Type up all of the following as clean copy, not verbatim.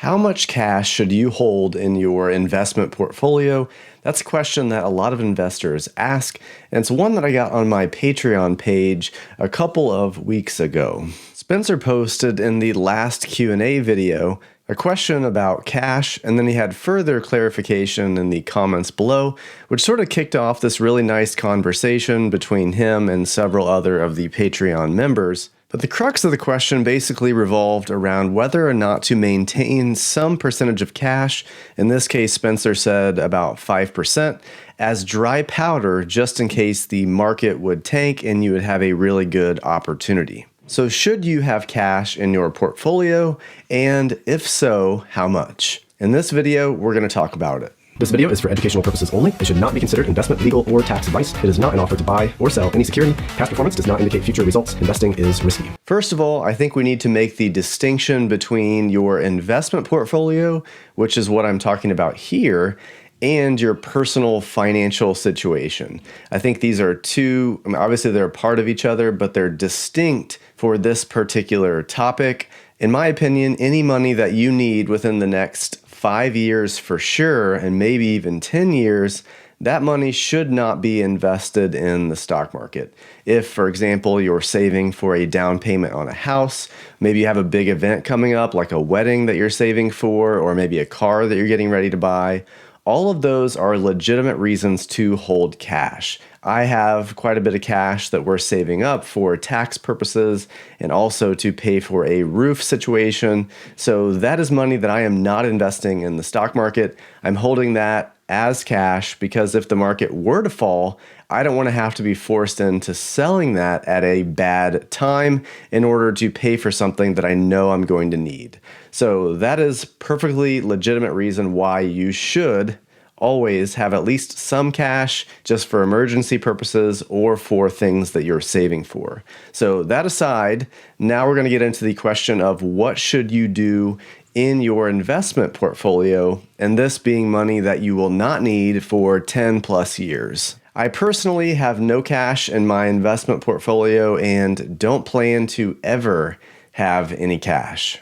How much cash should you hold in your investment portfolio? That's a question that a lot of investors ask, and it's one that I got on my Patreon page a couple of weeks ago. Spencer posted in the last Q&A video a question about cash, and then he had further clarification in the comments below, which sort of kicked off this really nice conversation between him and several other of the Patreon members. But the crux of the question basically revolved around whether or not to maintain some percentage of cash, in this case Spencer said about 5%, as dry powder just in case the market would tank and you would have a really good opportunity. So should you have cash in your portfolio, and if so, how much? In this video, we're going to talk about it. This video is for educational purposes only. It should not be considered investment, legal, or tax advice. It is not an offer to buy or sell any security. Past performance does not indicate future results. Investing is risky. First of all, I think we need to make the distinction between your investment portfolio, which is what I'm talking about here, and your personal financial situation. I think these are two, obviously they're a part of each other, but they're distinct for this particular topic. In my opinion, any money that you need within the next 5 years for sure, and maybe even 10 years, that money should not be invested in the stock market. If, for example, you're saving for a down payment on a house, maybe you have a big event coming up like a wedding that you're saving for, or maybe a car that you're getting ready to buy, all of those are legitimate reasons to hold cash. I have quite a bit of cash that we're saving up for tax purposes and also to pay for a roof situation. So that is money that I am not investing in the stock market. I'm holding that as cash because if the market were to fall, I don't want to have to be forced into selling that at a bad time in order to pay for something that I know I'm going to need. So that is perfectly legitimate reason why you should always have at least some cash just for emergency purposes or for things that you're saving for. So that aside, now we're going to get into the question of what should you do in your investment portfolio, and this being money that you will not need for 10 plus years. I personally have no cash in my investment portfolio and don't plan to ever have any cash.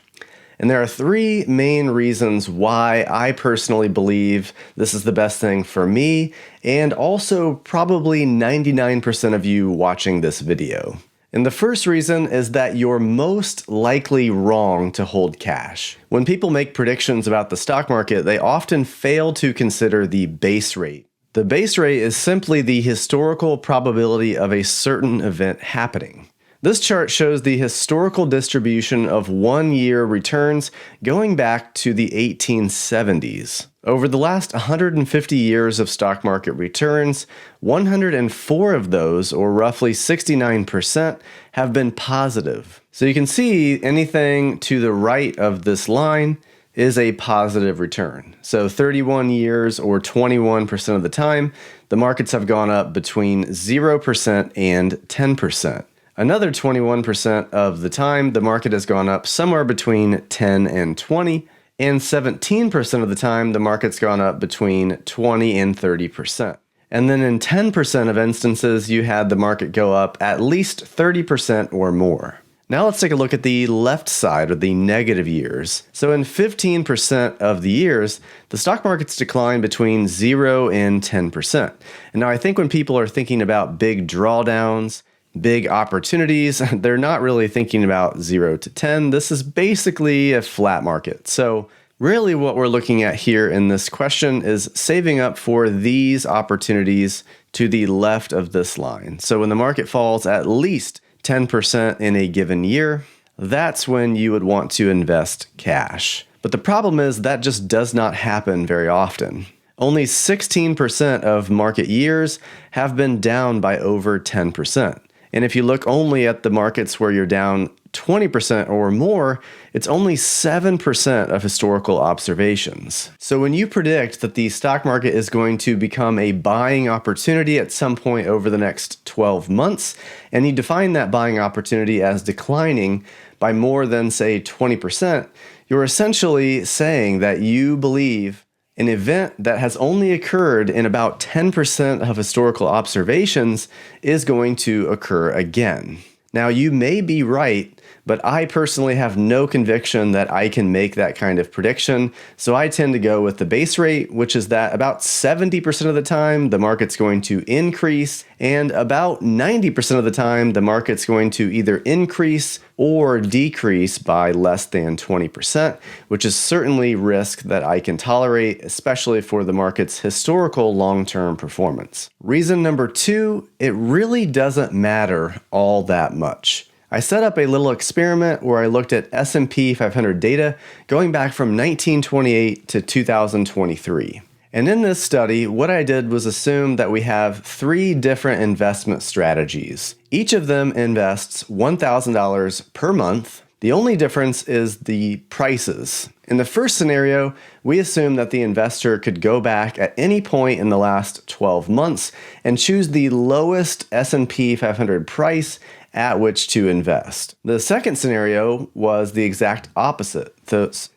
And there are three main reasons why I personally believe this is the best thing for me, and also probably 99% of you watching this video. And the first reason is that you're most likely wrong to hold cash. When people make predictions about the stock market, they often fail to consider the base rate. The base rate is simply the historical probability of a certain event happening. This chart shows the historical distribution of one-year returns going back to the 1870s. Over the last 150 years of stock market returns, 104 of those, or roughly 69%, have been positive. So you can see anything to the right of this line is a positive return. So 31 years or 21% of the time, the markets have gone up between 0% and 10%. Another 21% of the time, the market has gone up somewhere between 10 and 20, and 17% of the time, the market's gone up between 20 and 30%. And then in 10% of instances, you had the market go up at least 30% or more. Now let's take a look at the left side, or the negative years. So in 15% of the years, the stock market's declined between 0 and 10%. And now I think when people are thinking about big drawdowns, big opportunities, they're not really thinking about 0 to 10. This is basically a flat market. So really what we're looking at here in this question is saving up for these opportunities to the left of this line. So when the market falls at least 10% in a given year, that's when you would want to invest cash. But the problem is that just does not happen very often. Only 16% of market years have been down by over 10%. And if you look only at the markets where you're down 20% or more, it's only 7% of historical observations. So when you predict that the stock market is going to become a buying opportunity at some point over the next 12 months, and you define that buying opportunity as declining by more than, say, 20%, you're essentially saying that you believe an event that has only occurred in about 10% of historical observations is going to occur again. Now, you may be right, but I personally have no conviction that I can make that kind of prediction. So I tend to go with the base rate, which is that about 70% of the time the market's going to increase, and about 90% of the time the market's going to either increase or decrease by less than 20%, which is certainly risk that I can tolerate, especially for the market's historical long-term performance. Reason number 2, it really doesn't matter all that much. I set up a little experiment where I looked at S&P 500 data going back from 1928 to 2023. And in this study, what I did was assume that we have 3 different investment strategies. Each of them invests $1,000 per month. The only difference is the prices. In the first scenario, we assume that the investor could go back at any point in the last 12 months and choose the lowest S&P 500 price at which to invest. The second scenario was the exact opposite.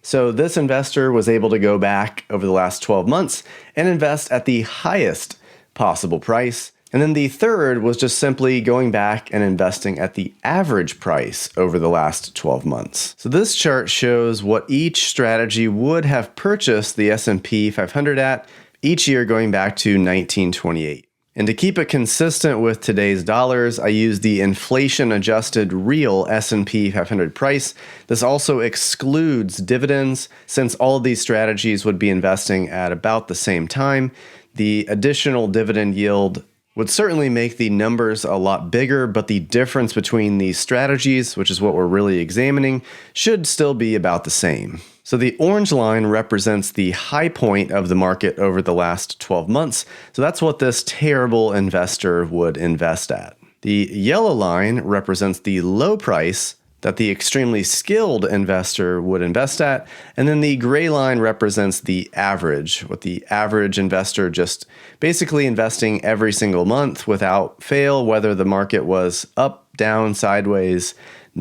So this investor was able to go back over the last 12 months and invest at the highest possible price. And then the third was just simply going back and investing at the average price over the last 12 months. So this chart shows what each strategy would have purchased the S&P 500 at each year going back to 1928. And to keep it consistent with today's dollars, I use the inflation-adjusted real S&P 500 price. This also excludes dividends, since all of these strategies would be investing at about the same time. The additional dividend yield would certainly make the numbers a lot bigger, but the difference between these strategies, which is what we're really examining, should still be about the same. So the orange line represents the high point of the market over the last 12 months. So that's what this terrible investor would invest at. The yellow line represents the low price that the extremely skilled investor would invest at. And then the gray line represents the average, with the average investor just basically investing every single month without fail, whether the market was up, down, sideways,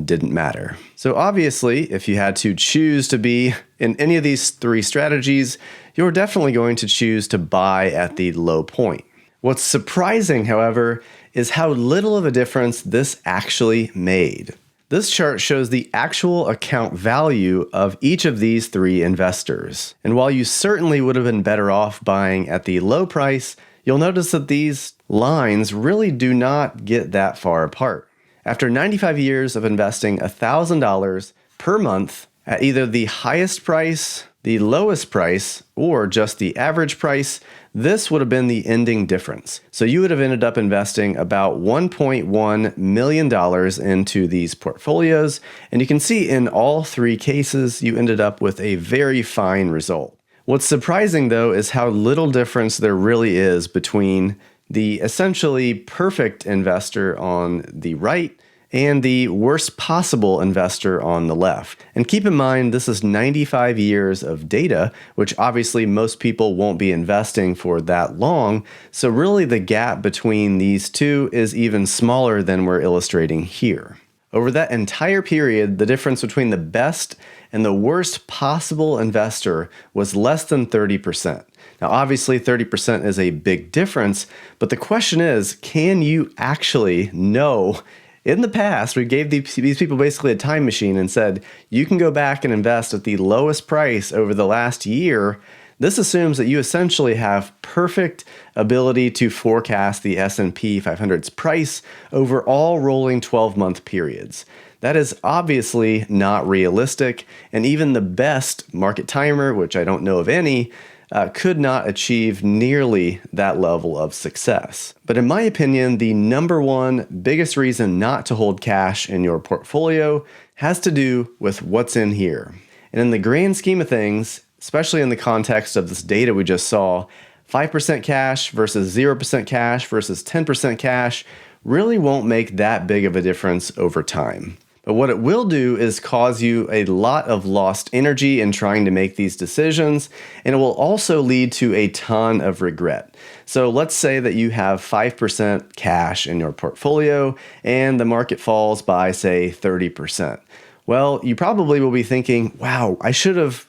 didn't matter. So obviously, if you had to choose to be in any of these 3 strategies, you're definitely going to choose to buy at the low point. What's surprising, however, is how little of a difference this actually made. This chart shows the actual account value of each of these 3 investors. And while you certainly would have been better off buying at the low price, you'll notice that these lines really do not get that far apart. After 95 years of investing $1,000 per month at either the highest price, the lowest price, or just the average price, this would have been the ending difference. So you would have ended up investing about $1.1 million into these portfolios. And you can see in all 3 cases, you ended up with a very fine result. What's surprising, though, is how little difference there really is between the essentially perfect investor on the right and the worst possible investor on the left. And keep in mind, this is 95 years of data, which obviously most people won't be investing for that long. So really the gap between these 2 is even smaller than we're illustrating here. Over that entire period, the difference between the best and the worst possible investor was less than 30%. Now, obviously, 30% is a big difference, but the question is, can you actually know? In the past, we gave these people basically a time machine and said, you can go back and invest at the lowest price over the last year. This assumes that you essentially have perfect ability to forecast the S&P 500's price over all rolling 12-month periods. That is obviously not realistic, and even the best market timer, which I don't know of any, could not achieve nearly that level of success. But in my opinion, the number one biggest reason not to hold cash in your portfolio has to do with what's in here. And in the grand scheme of things, especially in the context of this data we just saw, 5% cash versus 0% cash versus 10% cash really won't make that big of a difference over time. But what it will do is cause you a lot of lost energy in trying to make these decisions, and it will also lead to a ton of regret. So let's say that you have 5% cash in your portfolio and the market falls by, say, 30%. Well, you probably will be thinking, wow, I should have,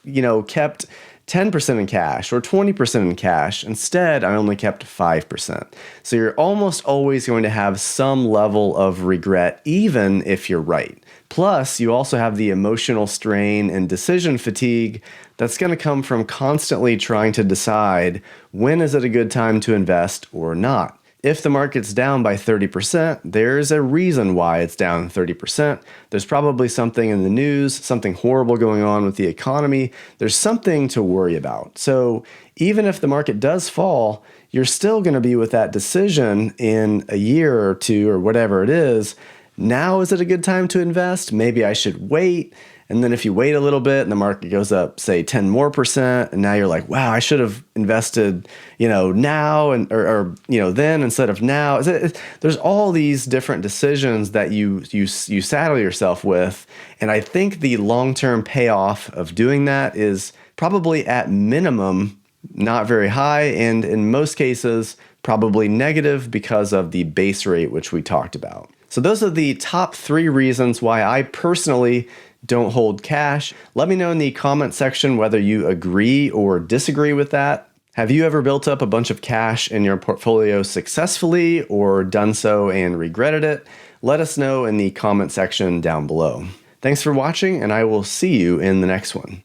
kept 10% in cash or 20% in cash. Instead, I only kept 5%. So you're almost always going to have some level of regret, even if you're right. Plus, you also have the emotional strain and decision fatigue that's going to come from constantly trying to decide when is it a good time to invest or not. If the market's down by 30%, there's a reason why it's down 30%. There's probably something in the news, something horrible going on with the economy. There's something to worry about. So even if the market does fall, you're still going to be with that decision in a year or two or whatever it is. Now is it a good time to invest? Maybe I should wait. And then if you wait a little bit and the market goes up, say 10 more percent, and now you're like, wow, I should have invested, now or then instead of now. There's all these different decisions that you saddle yourself with. And I think the long-term payoff of doing that is probably at minimum not very high, and in most cases, probably negative because of the base rate, which we talked about. So those are the top 3 reasons why I personally don't hold cash. Let me know in the comment section whether you agree or disagree with that. Have you ever built up a bunch of cash in your portfolio successfully or done so and regretted it? Let us know in the comment section down below. Thanks for watching, and I will see you in the next one.